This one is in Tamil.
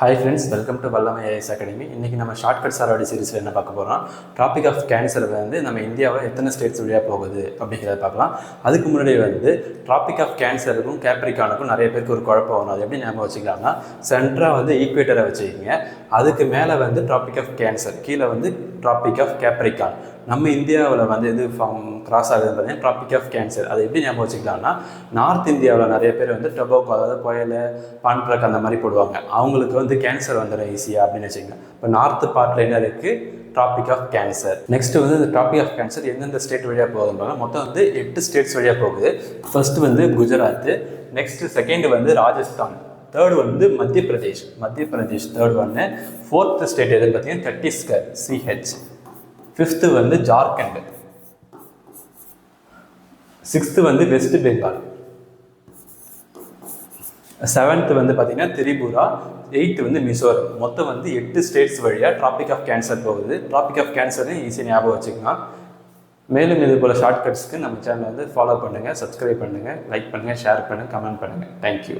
Hi friends, welcome to Vallam IAS Academy. இன்னைக்கு நம்ம ஷார்ட்கட்ஸ் ஆர்ஆர்டி சீரிஸ்ல என்ன பார்க்க போறோம்? டாபிக் ஆஃப் கேன்சர் வந்து நம்ம இந்தியாவில் எத்தனை ஸ்டேட்ஸ் வழியா போகுது அப்படிங்கிறத பார்க்கலாம். அதுக்கு முன்னாடி வந்து டாபிக் ஆஃப் கேன்சருக்கும் கேப்ரிகானுக்கும் நிறைய பேருக்கு ஒரு குழப்பம் வரும். அது எப்படி ஞாபகம் வச்சுக்கலாம்னா, சென்டரா வந்து ஈக்குவேட்டரை வச்சுக்கிங்க, அதுக்கு மேலே வந்து டாபிக் ஆஃப் கேன்சர், கீழே வந்து டாபிக் ஆஃப் கேப்ரிகான். நம்ம இந்தியாவில் வந்து எது கிராஸ் ஆகுதுன்னு பார்த்தீங்கன்னா டாபிக் ஆஃப் கேன்சர். அதை எப்படி ஞாபகம் வச்சுக்கலாம்னா, நார்த் இந்தியாவில் நிறைய பேர் வந்து டொபாக்கோ, அதாவது புயல், பான்ட்ரக் அந்த மாதிரி போடுவாங்க. அவங்களுக்கு வந்து கேன்சர் வந்துடும் ஈஸியாக அப்படின்னு வச்சுக்கோங்க. இப்போ நார்த் பார்ட்டில் என்ன இருக்குது? Topic of cancer. நெக்ஸ்ட் வந்து இந்த டாபிக் ஆஃப் கேன்சர் எந்தெந்த ஸ்டேட் வழியாக போகுதுன்னு மொத்தம் வந்து 8 ஸ்டேட்ஸ் வழியாக போகுது. ஃபர்ஸ்ட் வந்து குஜராத், நெக்ஸ்ட் செகண்ட் வந்து ராஜஸ்தான், தேர்ட் வந்து மத்திய பிரதேஷ் தேர்ட் ஒன்று. ஃபோர்த் ஸ்டேட் எதுன்னு பார்த்தீங்கன்னா சத்தீஸ்கர், CH. ஃபிஃப்த்து வந்து ஜார்க்கண்ட், சிக்ஸ்த்து வந்து வெஸ்ட் பெங்கால், செவன்த் வந்து பார்த்தீங்கன்னா திரிபுரா, எயித்து வந்து மிசோரம். மொத்தம் வந்து 8 ஸ்டேட்ஸ் வழியாக டாபிக் ஆஃப் கேன்சர் போகுது. டாபிக் ஆஃப் கேன்சர்னு ஈஸியாக ஞாபகம் வச்சுக்கலாம். மேலும் இது போல் ஷார்ட்கட்ஸ்க்கு நம்ம சேனலை வந்து ஃபாலோ பண்ணுங்கள், சப்ஸ்கிரைப் பண்ணுங்கள், லைக் பண்ணுங்கள், ஷேர் பண்ணுங்கள், கமெண்ட் பண்ணுங்கள். தேங்க்யூ.